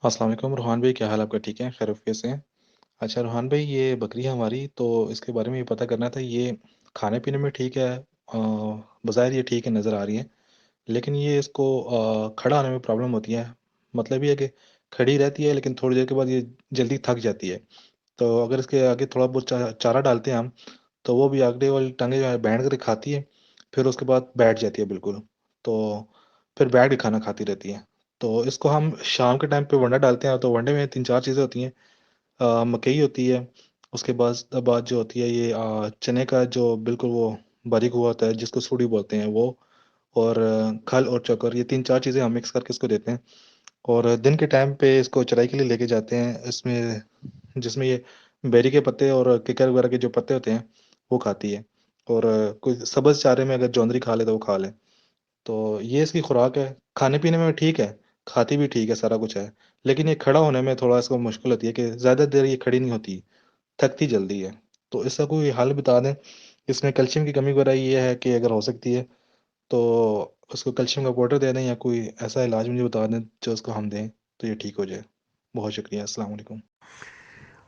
السلام علیکم روحان بھائی، کیا حال آپ کا؟ ٹھیک ہے، خیر وفیت سے ہیں؟ اچھا روحان بھائی، یہ بکری ہے ہماری، تو اس کے بارے میں یہ پتہ کرنا تھا. یہ کھانے پینے میں ٹھیک ہے؟ بظاہر یہ ٹھیک ہے نظر آ رہی ہے، لیکن یہ اس کو کھڑا ہونے میں پرابلم ہوتی ہے. مطلب یہ ہے کہ کھڑی رہتی ہے لیکن تھوڑی دیر کے بعد یہ جلدی تھک جاتی ہے. تو اگر اس کے آگے تھوڑا بہت چارہ ڈالتے ہیں ہم، تو وہ بھی آگے والی ٹانگیں جو ہے بینڈ کر کے کھاتی ہے. پھر اس کے بعد بیٹھ جاتی ہے بالکل. تو پھر بیٹھ کے کھانا کھاتی رہتی ہے. تو اس کو ہم شام کے ٹائم پہ ونڈا ڈالتے ہیں، تو ونڈے میں تین چار چیزیں ہوتی ہیں. مکئی ہوتی ہے، اس کے بعد جو ہوتی ہے یہ چنے کا جو بالکل وہ باریک ہوا ہوتا ہے جس کو سوڑی بولتے ہیں وہ، اور کھل اور چوکر، یہ تین چار چیزیں ہم مکس کر کے اس کو دیتے ہیں. اور دن کے ٹائم پہ اس کو چرائی کے لیے لے کے جاتے ہیں، اس میں جس میں یہ بیری کے پتے اور ککر وغیرہ کے جو پتے ہوتے ہیں وہ کھاتی ہے. اور کوئی سبز چارے میں اگر جوندری کھا لے تو وہ کھا لے. تو یہ اس کی خوراک ہے. کھانے پینے میں ٹھیک ہے، کھاتی بھی ٹھیک ہے، سارا کچھ ہے. لیکن یہ کھڑا ہونے میں تھوڑا اس کو مشکل ہوتی ہے کہ زیادہ دیر یہ کھڑی نہیں ہوتی، تھکتی جلدی ہے. تو اس کا کوئی حل بتا دیں. اس میں کیلشیم کی کمی وغیرہ یہ ہے کہ اگر ہو سکتی ہے تو اس کو کیلشیم کا پاؤڈر دے دیں، یا کوئی ایسا علاج مجھے بتا دیں جو اس کو ہم دیں تو یہ ٹھیک ہو جائے. بہت شکریہ. السلام علیکم.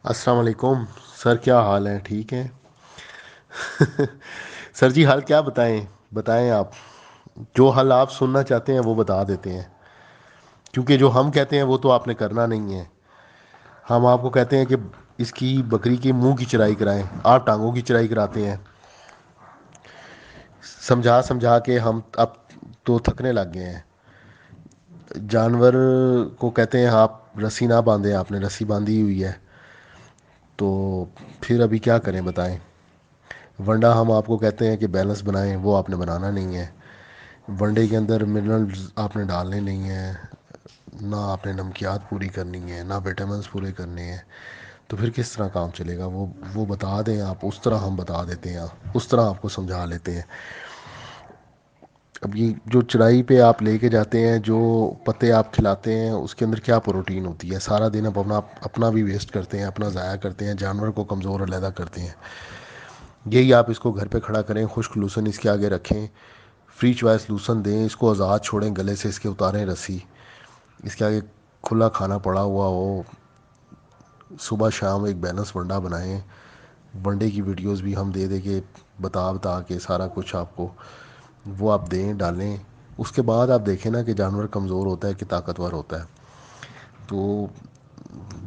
السلام علیکم سر، کیا حال ہے؟ ٹھیک ہے سر جی، حال کیا بتائیں آپ. جو حل آپ سننا چاہتے ہیں وہ بتا دیتے ہیں، کیونکہ جو ہم کہتے ہیں وہ تو آپ نے کرنا نہیں ہے. ہم آپ کو کہتے ہیں کہ اس کی بکری کے منہ کی چرائی کرائیں، آپ ٹانگوں کی چرائی کراتے ہیں. سمجھا سمجھا کے ہم اب تو تھکنے لگ گئے ہیں. جانور کو کہتے ہیں آپ رسی نہ باندھیں، آپ نے رسی باندھی ہوئی ہے. تو پھر ابھی کیا کریں بتائیں. ونڈا ہم آپ کو کہتے ہیں کہ بیلنس بنائیں، وہ آپ نے بنانا نہیں ہے. ونڈے کے اندر منرلز آپ نے ڈالنے نہیں ہیں، نہ آپ نے نمکیات پوری کرنی ہے، نہ وٹامنس پورے کرنے ہیں. تو پھر کس طرح کام چلے گا؟ وہ بتا دیں آپ، اس طرح ہم بتا دیتے ہیں، اس طرح آپ کو سمجھا لیتے ہیں. اب یہ جو چرائی پہ آپ لے کے جاتے ہیں، جو پتے آپ کھلاتے ہیں، اس کے اندر کیا پروٹین ہوتی ہے؟ سارا دن اب اپنا بھی ویسٹ کرتے ہیں، اپنا ضائع کرتے ہیں، جانور کو کمزور علیحدہ کرتے ہیں. یہی آپ اس کو گھر پہ کھڑا کریں، خشک لوسن اس کے آگے رکھیں، فری چوائس لوسن دیں، اس کو آزاد چھوڑیں، گلے سے اس کے اتاریں رسی، اس کے آگے کھلا کھانا پڑا ہوا ہو. صبح شام ایک بیلنس ونڈا بنائیں. ونڈے کی ویڈیوز بھی ہم دے دیں کہ بتا کے سارا کچھ آپ کو وہ آپ دیں، ڈالیں. اس کے بعد آپ دیکھیں نا کہ جانور کمزور ہوتا ہے کہ طاقتور ہوتا ہے. تو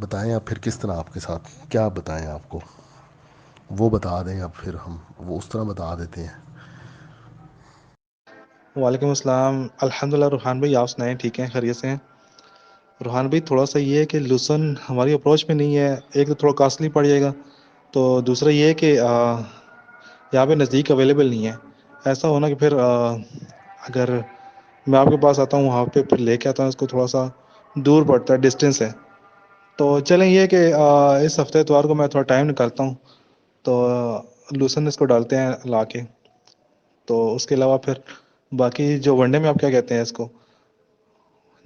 بتائیں آپ پھر کس طرح آپ کے ساتھ کیا بتائیں آپ کو. وہ بتا دیں اب پھر ہم وہ اس طرح بتا دیتے ہیں. وعلیکم السلام. الحمد للہ روحان بھائی، آپ سنائیں؟ ٹھیک ہیں، خیریت سے ہیں؟ روحان بھائی، تھوڑا سا یہ ہے کہ لوسن ہماری اپروچ میں نہیں ہے. ایک تو تھوڑا کاسٹلی پڑ جائے گا، تو دوسرا یہ ہے کہ یہاں پہ نزدیک اویلیبل نہیں ہے. ایسا ہونا کہ پھر اگر میں آپ کے پاس آتا ہوں وہاں پہ پھر لے کے آتا ہوں، اس کو تھوڑا سا دور پڑتا ہے، ڈسٹینس ہے. تو چلیں یہ کہ اس ہفتے اتوار کو میں تھوڑا ٹائم نکالتا ہوں، تو لوسن اس کو ڈالتے ہیں لا کے. تو اس کے علاوہ پھر باقی جو ونڈے میں آپ کیا کہتے ہیں اس کو،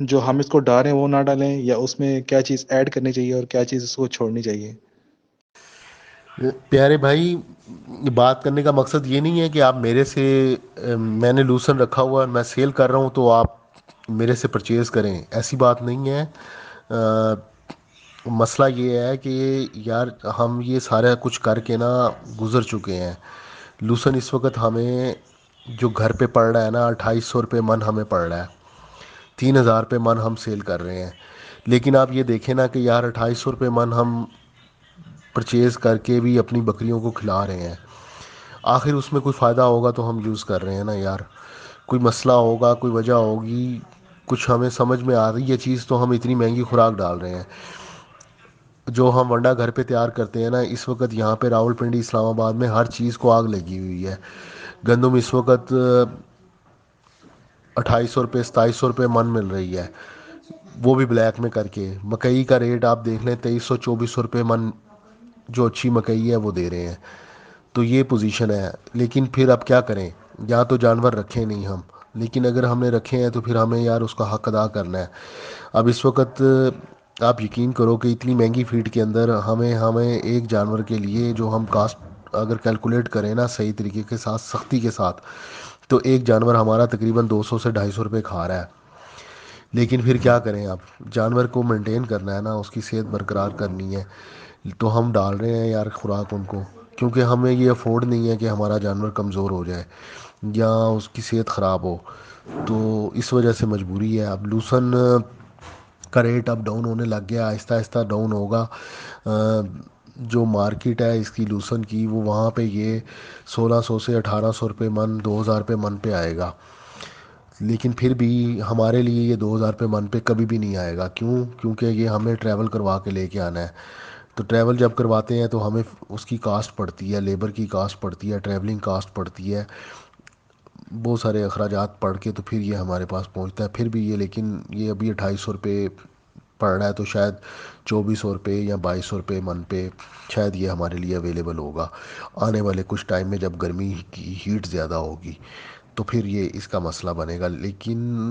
جو ہم اس کو ڈالیں وہ نہ ڈالیں، یا اس میں کیا چیز ایڈ کرنی چاہیے اور کیا چیز اس کو چھوڑنی چاہیے؟ پیارے بھائی، بات کرنے کا مقصد یہ نہیں ہے کہ آپ میرے سے میں نے لوسن رکھا ہوا ہے، میں سیل کر رہا ہوں تو آپ میرے سے پرچیز کریں، ایسی بات نہیں ہے. مسئلہ یہ ہے کہ یار ہم یہ سارا کچھ کر کے نا گزر چکے ہیں. لوسن اس وقت ہمیں جو گھر پہ پڑ رہا ہے نا 2800 من ہمیں پڑ رہا ہے، 3000 من ہم سیل کر رہے ہیں. لیکن آپ یہ دیکھیں نا کہ یار 2800 من ہم پرچیز کر کے بھی اپنی بکریوں کو کھلا رہے ہیں. آخر اس میں کوئی فائدہ ہوگا تو ہم یوز کر رہے ہیں نا یار. کوئی مسئلہ ہوگا، کوئی وجہ ہوگی، کچھ ہمیں سمجھ میں آ رہی ہے چیز تو ہم اتنی مہنگی خوراک ڈال رہے ہیں. جو ہم ونڈا گھر پہ تیار کرتے ہیں نا، اس وقت یہاں پہ راول پنڈی اسلام آباد میں ہر چیز کو آگ لگی ہوئی ہے. گندم اس وقت 2800 2700 من مل رہی ہے، وہ بھی بلیک میں کر کے. مکئی کا ریٹ آپ دیکھ لیں 2300 2400 من، جو اچھی مکئی ہے وہ دے رہے ہیں. تو یہ پوزیشن ہے. لیکن پھر اب کیا کریں، یا تو جانور رکھیں نہیں ہم، لیکن اگر ہم نے رکھے ہیں تو پھر ہمیں یار اس کا حق ادا کرنا ہے. اب اس وقت آپ یقین کرو کہ اتنی مہنگی فیڈ کے اندر ہمیں ایک جانور کے لیے جو ہم کاسٹ اگر کیلکولیٹ کریں نا صحیح طریقے کے ساتھ، سختی کے ساتھ، تو ایک جانور ہمارا تقریباً 200 سے 250 روپے کھا رہا ہے. لیکن پھر کیا کریں آپ، جانور کو مینٹین کرنا ہے نا، اس کی صحت برقرار کرنی ہے، تو ہم ڈال رہے ہیں یار خوراک ان کو، کیونکہ ہمیں یہ افورڈ نہیں ہے کہ ہمارا جانور کمزور ہو جائے یا اس کی صحت خراب ہو، تو اس وجہ سے مجبوری ہے۔ اب لوسن کا ریٹ اب ڈاؤن ہونے لگ گیا، آہستہ آہستہ ڈاؤن ہوگا۔ جو مارکیٹ ہے اس کی لوسن کی، وہ وہاں پہ یہ 1600 سے 1800 روپے من، 2000 روپے من پہ آئے گا، لیکن پھر بھی ہمارے لیے یہ 2000 روپے من پہ کبھی بھی نہیں آئے گا۔ کیوں؟ کیونکہ یہ ہمیں ٹریول کروا کے لے کے آنا ہے، تو ٹریول جب کرواتے ہیں تو ہمیں اس کی کاسٹ پڑتی ہے، لیبر کی کاسٹ پڑتی ہے، ٹریولنگ کاسٹ پڑتی ہے، بہت سارے اخراجات پڑھ کے تو پھر یہ ہمارے پاس پہنچتا ہے۔ پھر بھی یہ، لیکن یہ ابھی 2800 روپے پڑ رہا ہے، تو شاید 2400 روپے یا 2200 روپے من پہ شاید یہ ہمارے لیے اویلیبل ہوگا آنے والے کچھ ٹائم میں، جب گرمی کی ہیٹ زیادہ ہوگی تو پھر یہ اس کا مسئلہ بنے گا۔ لیکن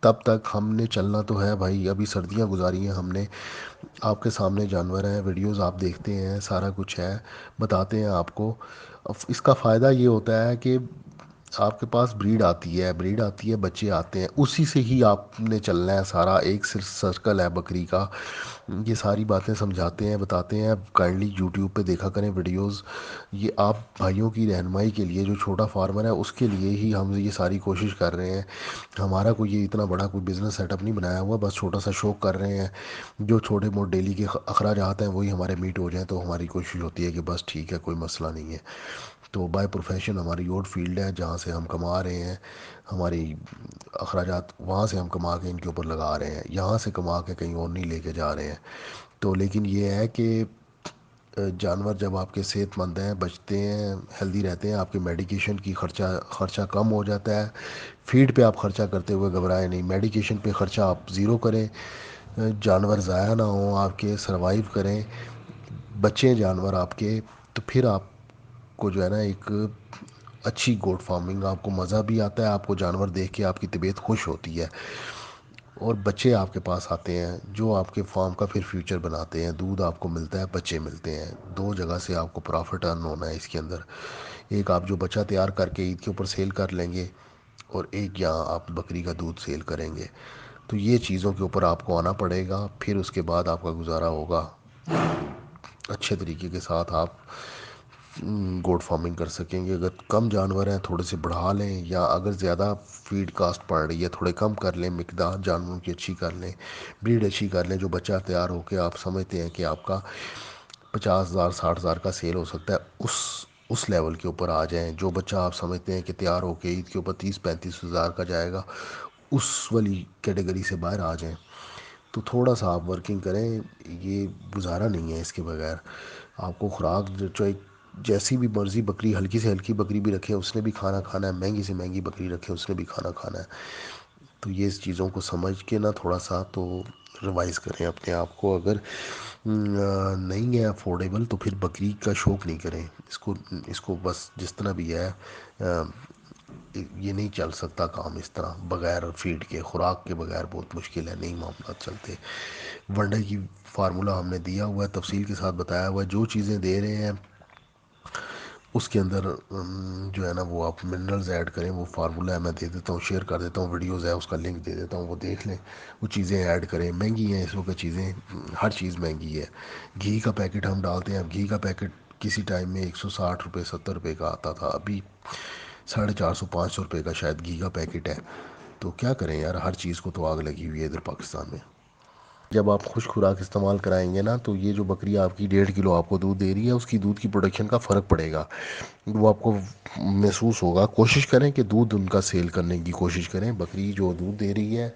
تب تک ہم نے چلنا تو ہے بھائی، ابھی سردیاں گزاری ہیں ہم نے، آپ کے سامنے جانور ہیں، ویڈیوز آپ دیکھتے ہیں، سارا کچھ ہے، بتاتے ہیں آپ کو۔ اب اس کا فائدہ یہ ہوتا ہے کہ آپ کے پاس بریڈ آتی ہے، بچے آتے ہیں، اسی سے ہی آپ نے چلنا ہے، سارا ایک سرکل ہے بکری کا۔ یہ ساری باتیں سمجھاتے ہیں، بتاتے ہیں، کائنڈلی یوٹیوب پہ دیکھا کریں ویڈیوز، یہ آپ بھائیوں کی رہنمائی کے لیے، جو چھوٹا فارمر ہے اس کے لیے ہی ہم یہ ساری کوشش کر رہے ہیں۔ ہمارا کوئی یہ اتنا بڑا کوئی بزنس سیٹ اپ نہیں بنایا ہوا، بس چھوٹا سا شوق کر رہے ہیں، جو چھوٹے موٹے ڈیلی کے اخراجات ہیں وہی ہمارے میٹ ہو جائیں، تو ہماری کوشش ہوتی ہے کہ بس ٹھیک ہے، کوئی مسئلہ نہیں ہے۔ تو بائی پروفیشن ہماری اور فیلڈ ہے جہاں سے ہم کما رہے ہیں، ہماری اخراجات وہاں سے ہم کما کے ان کے اوپر لگا رہے ہیں، یہاں سے کما کے کہیں اور نہیں لے کے جا رہے ہیں۔ تو لیکن یہ ہے کہ جانور جب آپ کے صحت مند ہیں، بچتے ہیں، ہیلدی رہتے ہیں، آپ کے میڈیکیشن کی خرچہ کم ہو جاتا ہے۔ فیڈ پہ آپ خرچہ کرتے ہوئے گھبرائیں نہیں، میڈیکیشن پہ خرچہ آپ زیرو کریں، جانور ضائع نہ ہوں آپ کے، سروائیو کریں، بچیں جانور آپ کے، تو پھر آپ کو جو ہے نا ایک اچھی گوٹ فارمنگ، آپ کو مزہ بھی آتا ہے، آپ کو جانور دیکھ کے آپ کی طبیعت خوش ہوتی ہے، اور بچے آپ کے پاس آتے ہیں جو آپ کے فارم کا پھر فیوچر بناتے ہیں، دودھ آپ کو ملتا ہے، بچے ملتے ہیں، دو جگہ سے آپ کو پرافٹ ارن ہونا ہے اس کے اندر۔ ایک آپ جو بچہ تیار کر کے عید کے اوپر سیل کر لیں گے، اور ایک یہاں آپ بکری کا دودھ سیل کریں گے، تو یہ چیزوں کے اوپر آپ کو آنا پڑے گا، پھر اس کے بعد آپ کا گزارا ہوگا، اچھے طریقے کے ساتھ آپ گوٹ فارمنگ کر سکیں گے۔ اگر کم جانور ہیں تھوڑے سے بڑھا لیں، یا اگر زیادہ فیڈ کاسٹ پڑ رہی ہے تھوڑے کم کر لیں، مقدار جانوروں کی اچھی کر لیں، بریڈ اچھی کر لیں، جو بچہ تیار ہو کے آپ سمجھتے ہیں کہ آپ کا 50,000 60,000 کا سیل ہو سکتا ہے، اس لیول کے اوپر آ جائیں۔ جو بچہ آپ سمجھتے ہیں کہ تیار ہو کے عید کے اوپر 30-35 ہزار کا جائے گا، اس والی کیٹیگری سے باہر آ جائیں، تو تھوڑا سا آپ ورکنگ کریں، یہ گزارا نہیں ہے اس کے بغیر۔ آپ کو خوراک جو جیسی بھی مرضی بکری، ہلکی سے ہلکی بکری بھی رکھے اس نے بھی کھانا کھانا ہے، مہنگی سے مہنگی بکری رکھے اس نے بھی کھانا کھانا ہے، تو یہ اس چیزوں کو سمجھ کے نا تھوڑا سا تو ریوائز کریں اپنے آپ کو۔ اگر نہیں ہے افورڈیبل تو پھر بکری کا شوق نہیں کریں، اس کو بس جس طرح بھی ہے، یہ نہیں چل سکتا کام اس طرح بغیر فیڈ کے، خوراک کے بغیر بہت مشکل ہے، نہیں معاملات چلتے۔ ونڈے کی فارمولہ ہم نے دیا ہوا ہے، تفصیل کے ساتھ بتایا ہوا ہے، جو چیزیں دے رہے ہیں اس کے اندر جو ہے نا وہ آپ منرلز ایڈ کریں، وہ فارمولہ ہے میں دے دیتا ہوں، شیئر کر دیتا ہوں، ویڈیوز ہے اس کا لنک دے دیتا ہوں، وہ دیکھ لیں، وہ چیزیں ایڈ کریں۔ مہنگی ہیں اس وقت چیزیں، ہر چیز مہنگی ہے۔ گھی کا پیکٹ ہم ڈالتے ہیں، اب گھی کا پیکٹ کسی ٹائم میں 160 روپے 70 روپے کا آتا تھا، ابھی 450 500 روپے کا شاید گھی کا پیکٹ ہے۔ تو کیا کریں یار، ہر چیز کو تو آگ لگی ہوئی ہے ادھر پاکستان میں۔ جب آپ خوش خوراک استعمال کرائیں گے نا، تو یہ جو بکری آپ کی 1.5 کلو آپ کو دودھ دے رہی ہے، اس کی دودھ کی پروڈکشن کا فرق پڑے گا، وہ آپ کو محسوس ہوگا۔ کوشش کریں کہ دودھ ان کا سیل کرنے کی کوشش کریں، بکری جو دودھ دے رہی ہے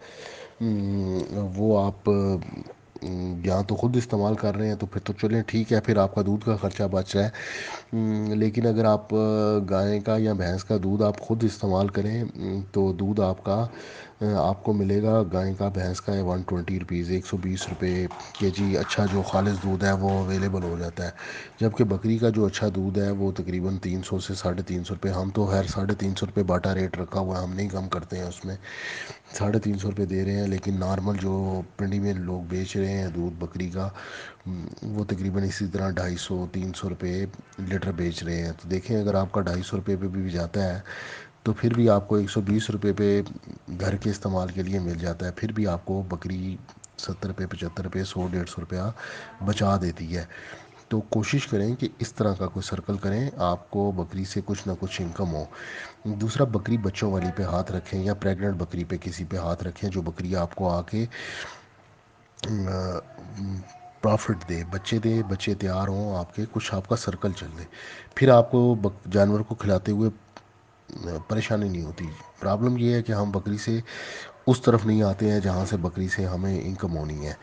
وہ آپ یا تو خود استعمال کر رہے ہیں تو پھر تو چلیں ٹھیک ہے، پھر آپ کا دودھ کا خرچہ بچ رہا ہے، لیکن اگر آپ گائے کا یا بھینس کا دودھ آپ خود استعمال کریں، تو دودھ آپ کو ملے گا گائے کا، بھینس کا 120 روپیز، 120 روپے کے جی، اچھا جو خالص دودھ ہے وہ اویلیبل ہو جاتا ہے۔ جبکہ بکری کا جو اچھا دودھ ہے وہ تقریباً 300 سے 350 روپے، ہم تو خیر 350 روپے باٹا ریٹ رکھا ہوا ہے، ہم نہیں کم کرتے ہیں اس میں، 350 روپے دے رہے ہیں، لیکن نارمل جو پنڈی میں لوگ بیچ رہے ہیں دودھ بکری کا، وہ تقریباً اسی طرح 250 300 روپے لیٹر بیچ رہے ہیں۔ تو دیکھیں اگر آپ کا 250 روپے پہ بھی جاتا ہے تو پھر بھی آپ کو 120 روپے پہ گھر کے استعمال کے لیے مل جاتا ہے، پھر بھی آپ کو بکری 70 روپے 75 روپے 100 150 روپیہ بچا دیتی ہے۔ تو کوشش کریں کہ اس طرح کا کوئی سرکل کریں، آپ کو بکری سے کچھ نہ کچھ انکم ہو۔ دوسرا، بکری بچوں والی پہ ہاتھ رکھیں یا پریگننٹ بکری پہ کسی پہ ہاتھ رکھیں جو بکری آپ کو آ کے پرافٹ دے، بچے دے، بچے تیار ہوں آپ کے، کچھ آپ کا سرکل چل دے، پھر آپ کو جانور کو کھلاتے ہوئے پریشانی نہیں ہوتی۔ پرابلم یہ ہے کہ ہم بکری سے اس طرف نہیں آتے ہیں جہاں سے بکری سے ہمیں انکم ہونی ہے،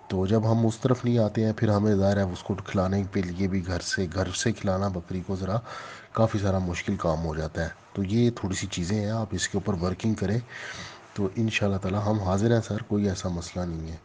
تو جب ہم اس طرف نہیں آتے ہیں پھر ہمیں ظاہر ہے اس کو کھلانے کے لیے بھی گھر سے کھلانا بکری کو ذرا کافی سارا مشکل کام ہو جاتا ہے۔ تو یہ تھوڑی سی چیزیں ہیں، آپ اس کے اوپر ورکنگ کریں تو ان شاء اللہ تعالی ہم حاضر ہیں سر، کوئی ایسا مسئلہ نہیں ہے۔